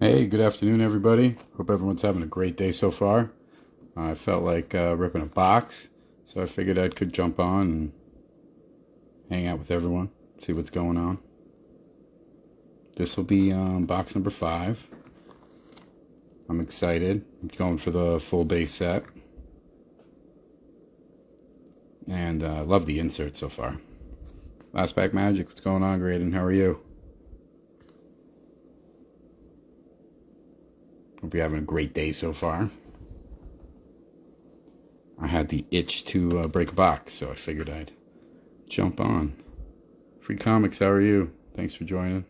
Hey, good afternoon, everybody. Hope everyone's having a great day so far. I felt like ripping a box, so I figured I could jump on and hang out with everyone, see what's going on. This will be box number 5. I'm excited. I'm going for the full base set. And love the insert so far. Last Pack Magic, what's going on, Graydon? How are you? Hope you're having a great day so far. I had the itch to break a box, so I figured I'd jump on. Free Comics, how are you? Thanks for joining.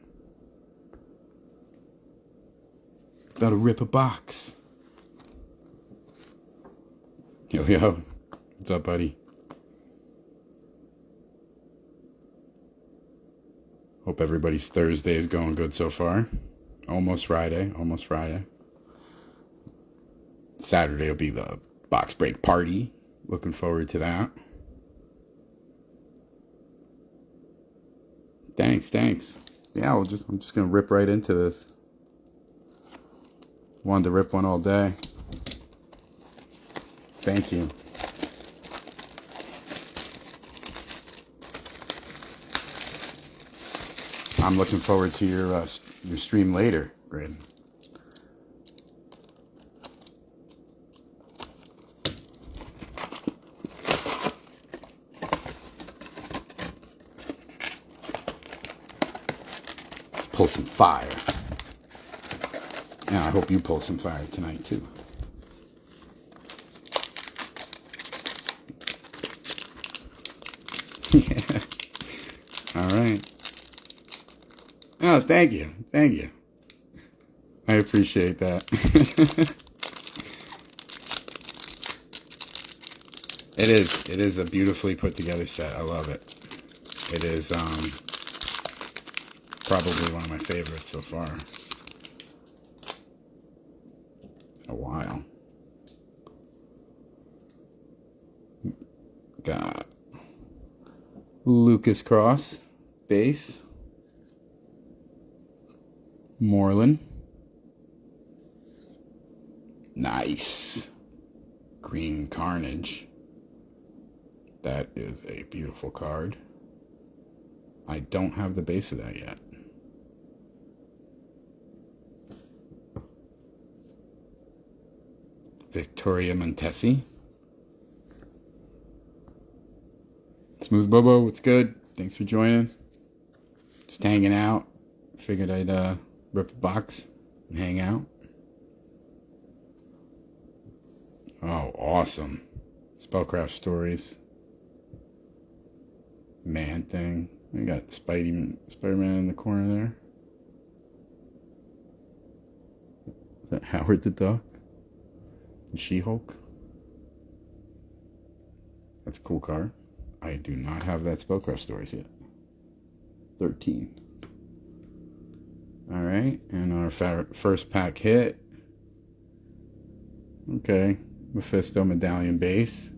About to rip a box. Yo. What's up, buddy? Hope everybody's Thursday is going good so far. Almost Friday. Saturday will be the box break party. Looking forward to that. Thanks. Yeah, I'm just gonna rip right into this. Wanted to rip one all day. Thank you. I'm looking forward to your stream later, Graydon. Let's pull some fire. And I hope you pull some fire tonight too. Yeah. All right. Oh, thank you. I appreciate that. It is a beautifully put together set. I love it. It is probably one of my favorites so far. A while. Got Lucas Cross base. Moreland. Nice. Green Carnage. That is a beautiful card. I don't have the base of that yet. Victoria Montesi. Smooth Bobo, what's good? Thanks for joining. Just hanging out. Figured I'd rip a box and hang out. Oh, awesome. Spellcraft Stories. Man Thing. We got Spider-Man in the corner there. Is that Howard the Duck? And She-Hulk? That's a cool card. I do not have that Spellcraft Stories yet. 13. Alright, and our first pack hit. Okay, Mephisto Medallion base.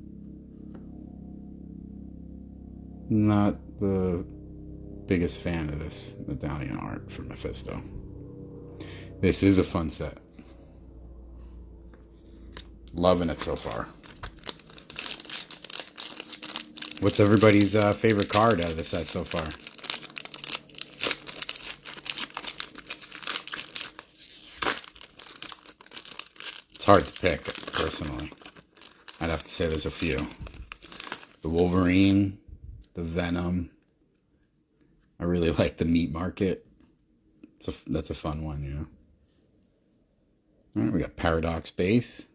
Not the biggest fan of this medallion art for Mephisto. This is a fun set. Loving it so far. What's everybody's favorite card out of the set so far? It's hard to pick, personally. I'd have to say there's a few. The Wolverine, the Venom. I really like the Meat Market. That's a fun one, you know. All right, we got Paradox Base.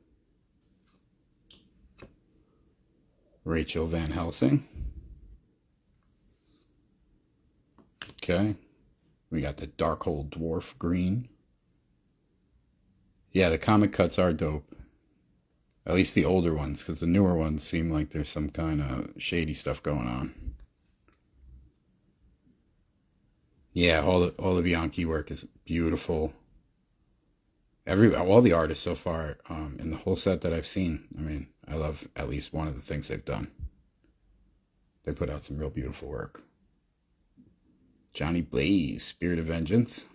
Rachel Van Helsing. Okay. We got the Darkhold Dwarf Green. Yeah, the comic cuts are dope. At least the older ones, because the newer ones seem like there's some kind of shady stuff going on. Yeah, all the Bianchi work is beautiful. All the artists so far in the whole set that I've seen. I mean, I love at least one of the things they've done. They put out some real beautiful work. Johnny Blaze, Spirit of Vengeance.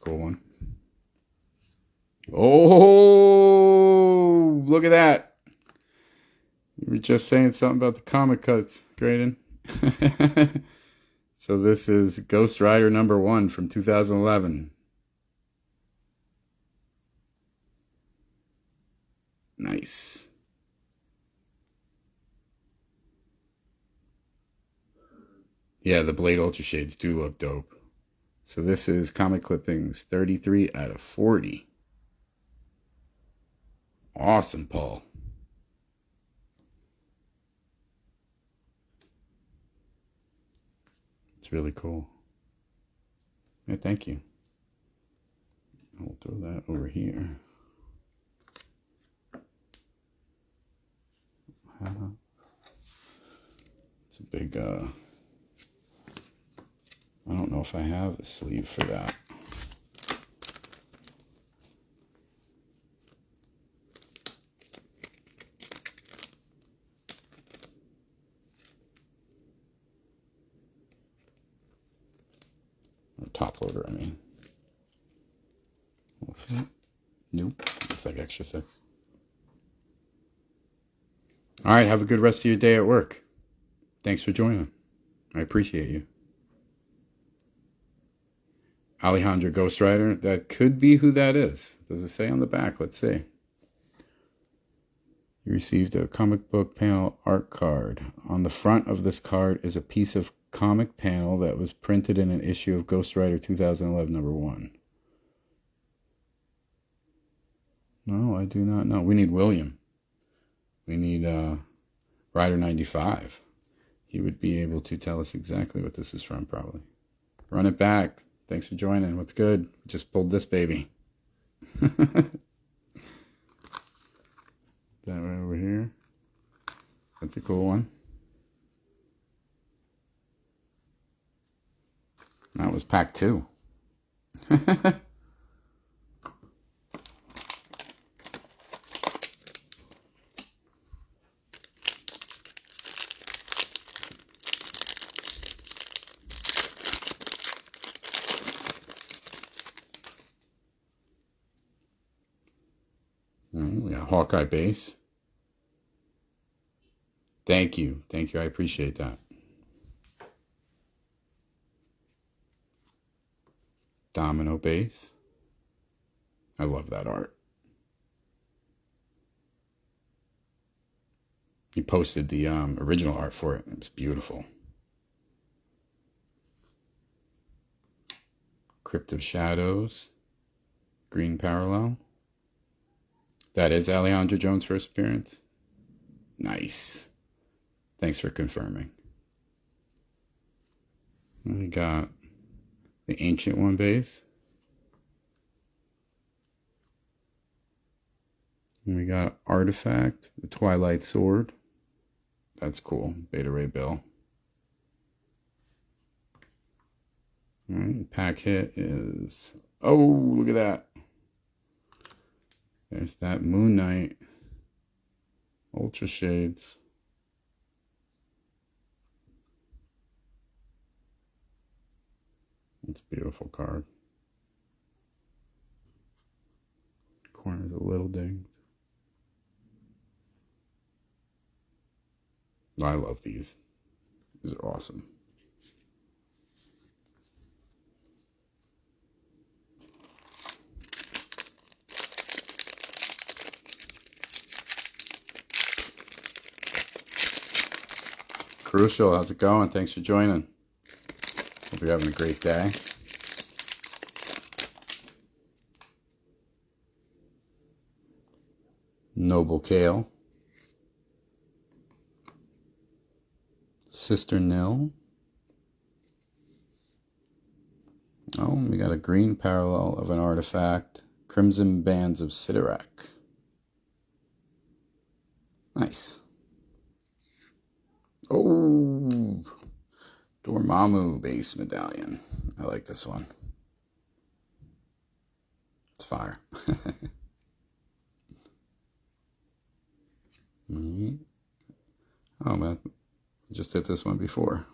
cool one. Oh, look at that. You were just saying something about the comic cuts, Graydon. So this is Ghost Rider #1 from 2011. Nice. Yeah, the Blade Ultra Shades do look dope. So this is Comic Clippings 33 out of 40. Awesome, Paul. It's really cool. Yeah, thank you. I'll throw that over here. It's a big, I don't know if I have a sleeve for that. Or top loader, I mean. Nope, it's like extra thick. All right, have a good rest of your day at work. Thanks for joining. I appreciate you. Alejandro Ghost Rider, that could be who that is. Does it say on the back? Let's see. You received a comic book panel art card. On the front of this card is a piece of comic panel that was printed in an issue of Ghost Rider 2011 #1. No, I do not know. We need William. We need Rider 95. He would be able to tell us exactly what this is from, probably. Run it back. Thanks for joining. What's good? Just pulled this baby. That right over here. That's a cool one. That was pack 2. We got Hawkeye base. Thank you. Thank you. I appreciate that. Domino base. I love that art. He posted the original art for it. It was beautiful. Crypt of Shadows. Green Parallel. That is Alejandro Jones' first appearance. Nice. Thanks for confirming. We got the Ancient One base. And we got Artifact, the Twilight Sword. That's cool. Beta Ray Bill. All right, pack hit is... Oh, look at that. There's that Moon Knight. Ultra Shades. It's a beautiful card. Corner's a little dinged. I love these. These are awesome. Crucial, how's it going? Thanks for joining. Hope you're having a great day. Noble Kale. Sister Nil. Oh, we got a green parallel of an artifact. Crimson Bands of Sidorak. Nice. Oh, Dormammu base medallion. I like this one. It's fire. Oh, man. Just hit this one before.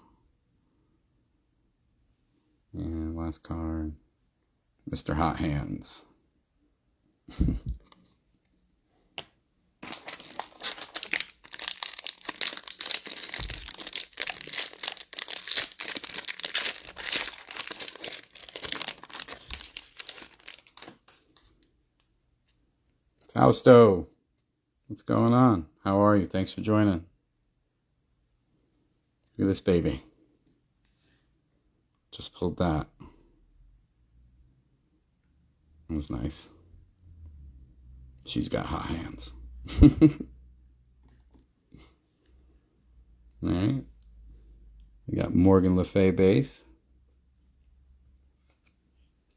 And last card. Mr. Hot Hands. Fausto, what's going on? How are you? Thanks for joining. Look at this baby. Just pulled that. It was nice. She's got hot hands. All right. We got Morgan Le Fay base.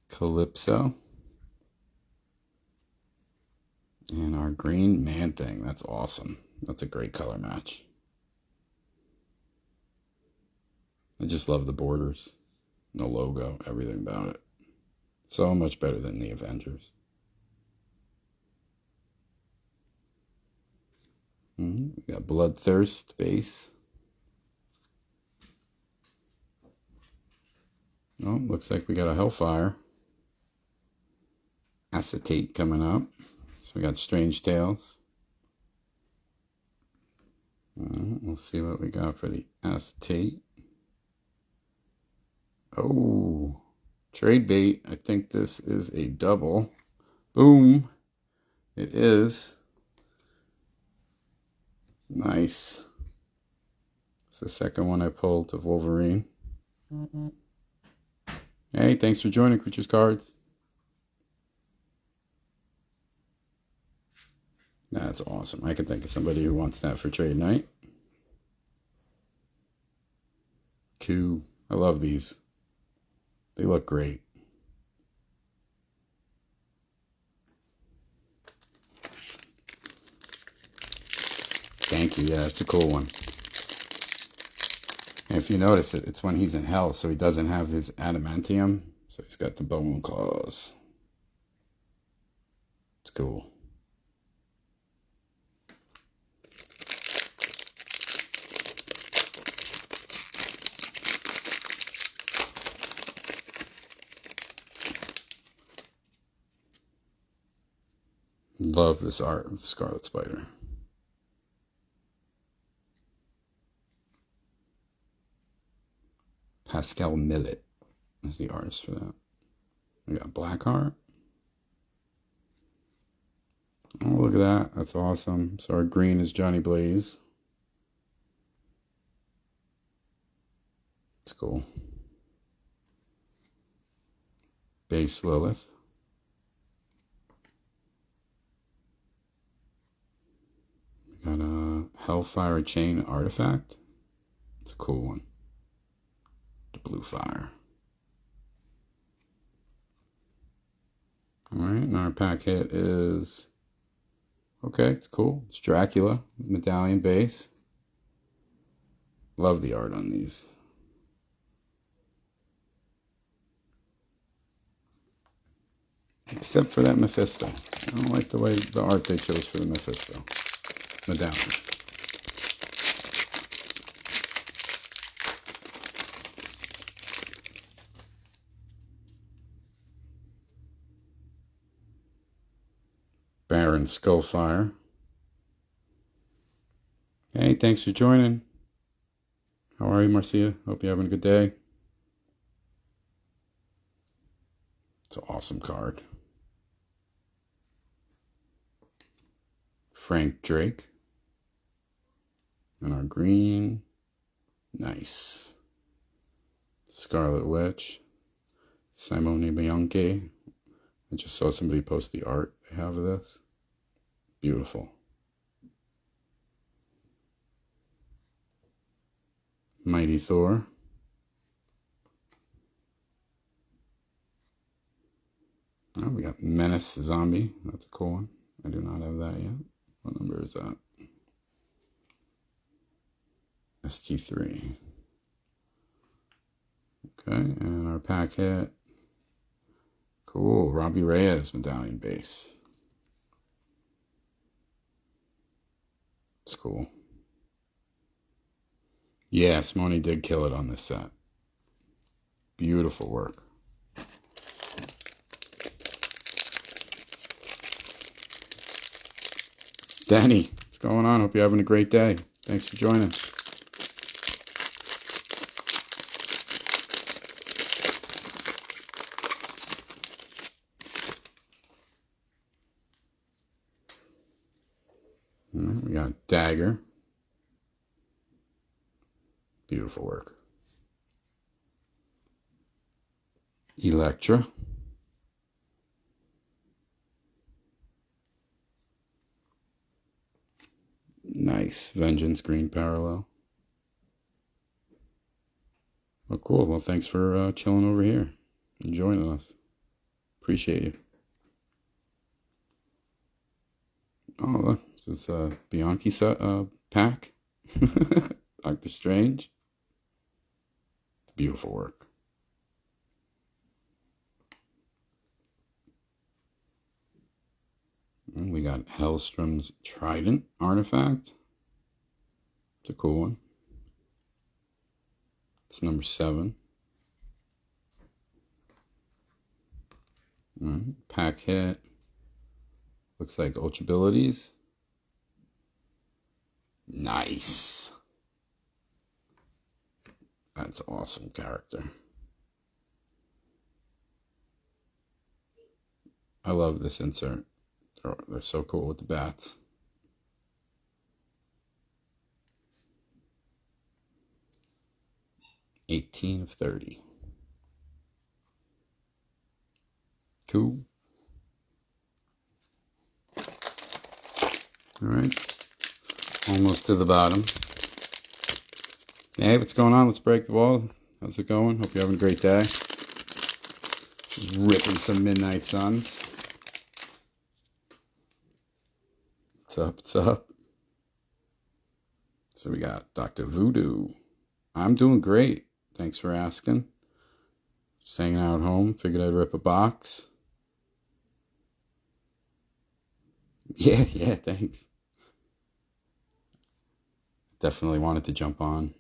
Calypso. And our green Man-Thing. That's awesome. That's a great color match. I just love the borders, the logo, everything about it. So much better than the Avengers. We got Bloodthirst base. Oh, looks like we got a Hellfire. Acetate coming up. So we got Strange Tales. We'll see what we got for the acetate. Oh, trade bait. I think this is a double. Boom. It is. Nice. It's the second one I pulled of Wolverine. Hey, thanks for joining, Creatures Cards. That's awesome. I can think of somebody who wants that for trade night. Cool. I love these. They look great. Thank you. Yeah, it's a cool one. And if you notice it, it's when he's in hell, so he doesn't have his adamantium. So he's got the bone claws. It's cool. Love this art of the Scarlet Spider. Pascal Millet is the artist for that. We got Blackheart. Oh, look at that. That's awesome. So our green is Johnny Blaze. It's cool. Base Lilith. We got a Hellfire Chain Artifact. It's a cool one. The Blue Fire. Alright, and our pack hit is... Okay, it's cool. It's Dracula, medallion base. Love the art on these. Except for that Mephisto. I don't like the way the art they chose for the Mephisto medallion. Baron Skullfire. Hey, thanks for joining. How are you, Marcia? Hope you're having a good day. It's an awesome card. Frank Drake. And our green. Nice. Scarlet Witch. Simone Bianchi. I just saw somebody post the art they have of this. Beautiful. Mighty Thor. Oh, we got Menace Zombie. That's a cool one. I do not have that yet. What number is that? ST3. Okay, and our pack hit. Cool, Robbie Reyes medallion base. It's cool. Yeah, Simone did kill it on this set. Beautiful work. Danny, what's going on? Hope you're having a great day. Thanks for joining. We got Dagger. Beautiful work. Electra. Nice. Vengeance green parallel. Oh, cool. Well, thanks for chilling over here and joining us. Appreciate you. Oh, look. This is a Bianchi pack. Doctor Strange. Beautiful work. And we got Hellstrom's Trident artifact. It's a cool one. It's number 7. Pack hit. Looks like Ultra abilities. Nice. That's an awesome character. I love this insert. They're so cool with the bats. $18 of $30. Cool. All right. Almost to the bottom. Hey, what's going on? Let's break the wall. How's it going? Hope you're having a great day. Just ripping some Midnight Suns. What's up? What's up? So we got Dr. Voodoo. I'm doing great. Thanks for asking. Just hanging out at home. Figured I'd rip a box. Yeah, thanks. Definitely wanted to jump on.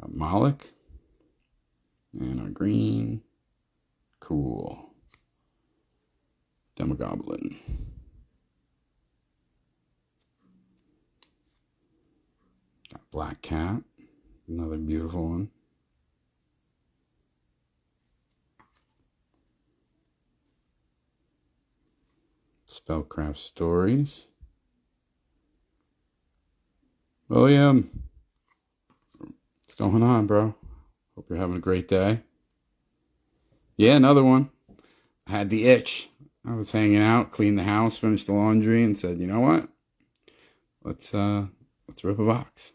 Got Moloch. And our green. Cool. Demogoblin. Got Black Cat. Another beautiful one. Spellcraft Stories. William. What's going on, bro? Hope you're having a great day. Yeah, another one. I had the itch. I was hanging out, cleaned the house, finished the laundry, and said, you know what? Let's rip a box.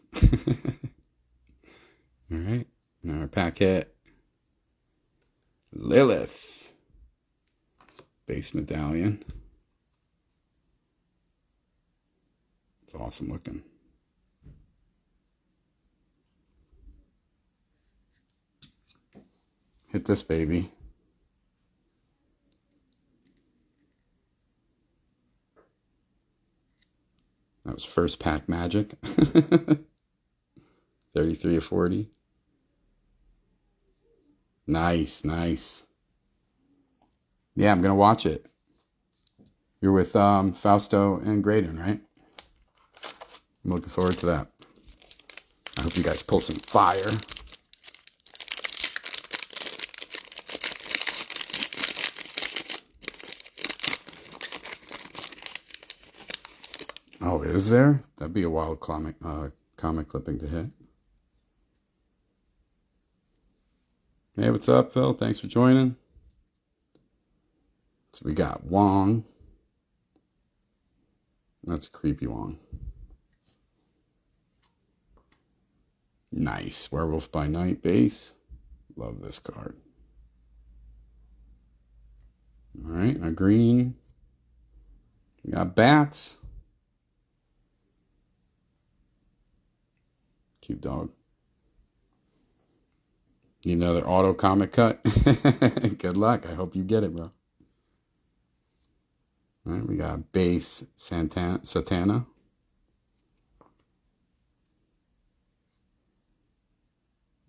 All right. And our packet. Lilith. Base medallion. It's awesome looking. Hit this baby. That was first pack magic. 33 or 40. Nice. Yeah, I'm going to watch it. You're with Fausto and Graydon, right? I'm looking forward to that. I hope you guys pull some fire. Oh, is there? That'd be a wild comic clipping to hit. Hey, what's up, Phil? Thanks for joining. So we got Wong. That's a creepy Wong. Nice. Werewolf by Night base. Love this card. All right, a green. We got bats. Cute dog. Need another auto comic cut? Good luck. I hope you get it, bro. All right, we got base Satana.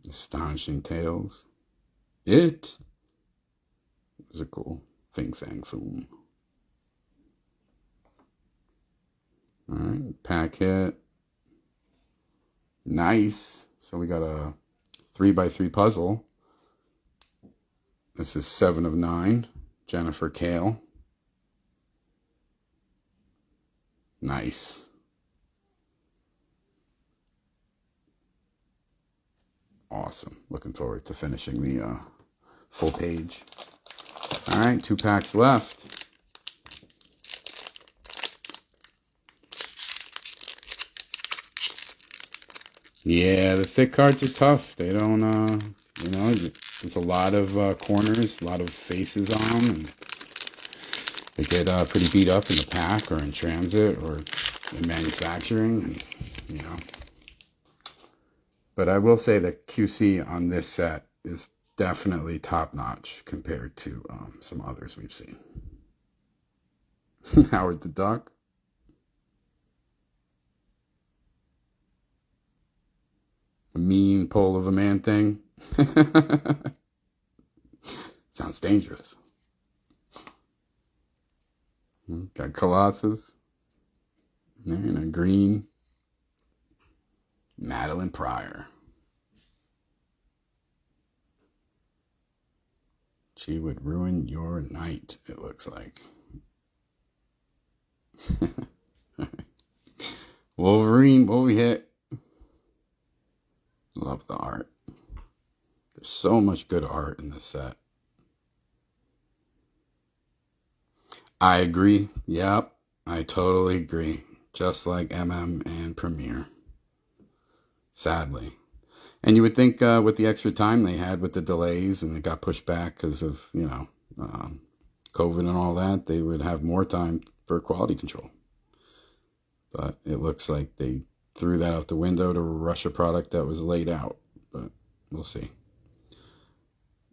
Astonishing Tales. It was a cool Fing Fang Foom. All right, pack hit. Nice. So we got a 3x3 puzzle. This is 7 of 9. Jennifer Kale. Nice. Awesome. Looking forward to finishing the full page. All right, 2 packs left. Yeah, the thick cards are tough. They don't, there's a lot of corners, a lot of faces on them, and they get pretty beat up in the pack or in transit or in manufacturing, and, you know. But I will say that QC on this set is definitely top-notch compared to some others we've seen. Howard the Duck. A mean pole of a man thing. Sounds dangerous. Got Colossus. And a green. Madeline Pryor. She would ruin your night, it looks like. Wolverine, what we hit? Love the art. There's so much good art in this set. I agree. Yep, I totally agree. Just like MM and Premiere. Sadly. And you would think with the extra time they had with the delays and it got pushed back because of, COVID and all that, they would have more time for quality control. But it looks like they threw that out the window to rush a product that was laid out. But we'll see.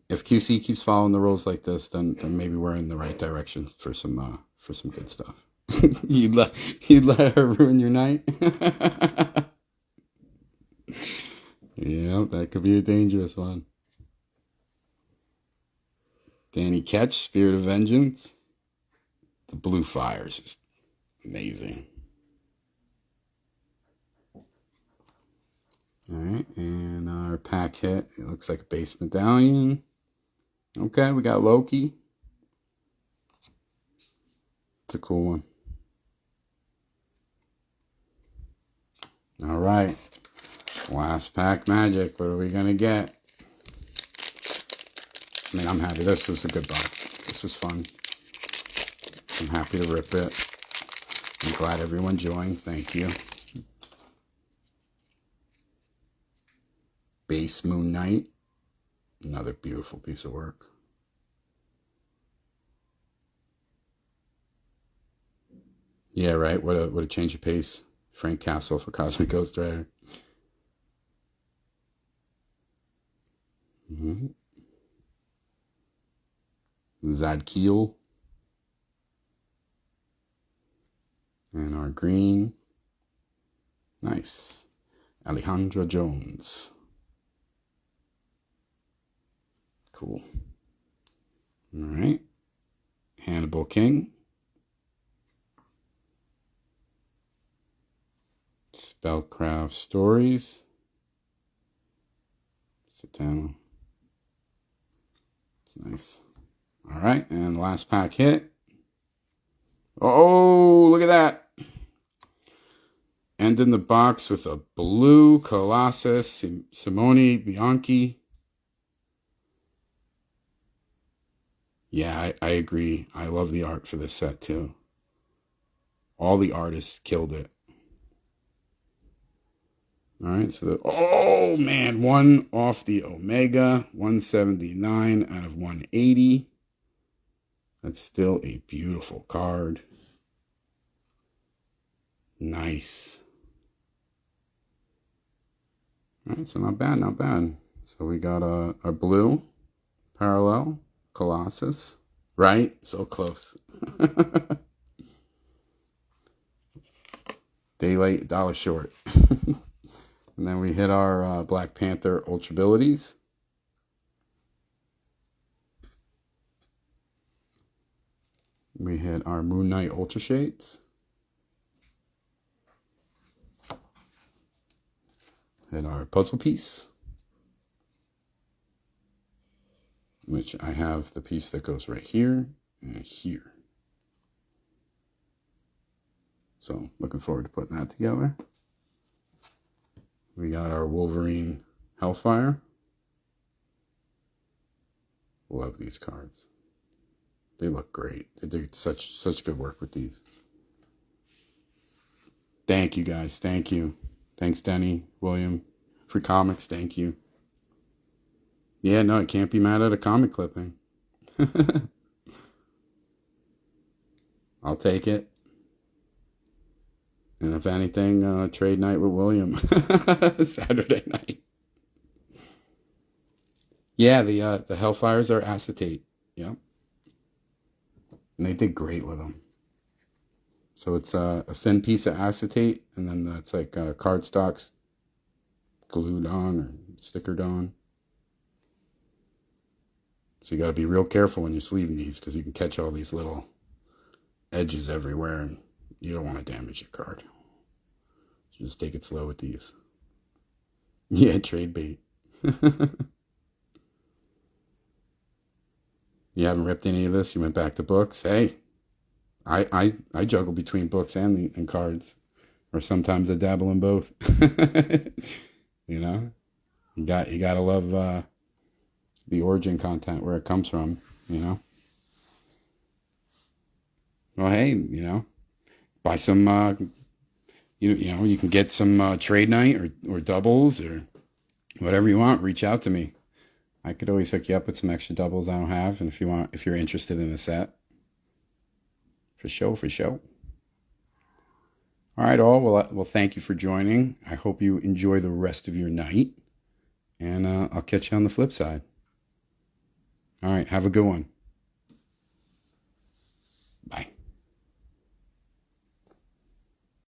If QC keeps following the rules like this, then maybe we're in the right direction for some good stuff. you'd let her ruin your night? Yeah, that could be a dangerous one. Danny Ketch, Spirit of Vengeance. The Blue Fires is amazing. All right, and our pack hit. It looks like a base medallion. Okay, we got Loki. It's a cool one. All right, last pack magic. What are we gonna get? I mean, I'm happy. This was a good box. This was fun. I'm happy to rip it. I'm glad everyone joined. Thank you. Base Moon Knight. Another beautiful piece of work. Yeah, right. What a change of pace. Frank Castle for Cosmic Ghost Rider. Mm-hmm. Zadkiel. And our green. Nice. Alejandra Jones. Cool. All right. Hannibal King. Spellcraft Stories. Satana. It's nice. All right, and last pack hit. Oh, look at that. Ending the box with a blue Colossus, Simone Bianchi. Yeah, I agree. I love the art for this set too. All the artists killed it. All right, so oh man, one off the Omega, 179 out of 180. That's still a beautiful card. Nice. All right, so not bad, not bad. So we got a blue parallel Colossus, right? So close. Day late, dollar short. And then we hit our Black Panther Ultrabilities. We hit our Moon Knight Ultra Shades. And our puzzle piece, which I have the piece that goes right here and here. So looking forward to putting that together. We got our Wolverine Hellfire. Love these cards. They look great. They did such good work with these. Thank you guys. Thank you. Thanks, Denny, William. Free comics. Thank you. Yeah, no, I can't be mad at a comic clipping. I'll take it. And if anything, trade night with William. Saturday night. Yeah, the Hellfires are acetate. Yep. And they did great with them. So it's a thin piece of acetate, and then that's like cardstocks glued on or stickered on. So you got to be real careful when you're sleeving these, because you can catch all these little edges everywhere, and you don't want to damage your card. So just take it slow with these. Yeah, trade bait. You haven't ripped any of this? You went back to books? Hey, I juggle between books and cards, or sometimes I dabble in both. You know, you gotta love the origin content, where it comes from. You know. Well, hey, you know, buy some. You know, you can get some trade night or doubles or whatever you want. Reach out to me. I could always hook you up with some extra doubles I don't have, and if you're interested in a set, for sure. All right, all. Well, thank you for joining. I hope you enjoy the rest of your night, and I'll catch you on the flip side. All right, have a good one.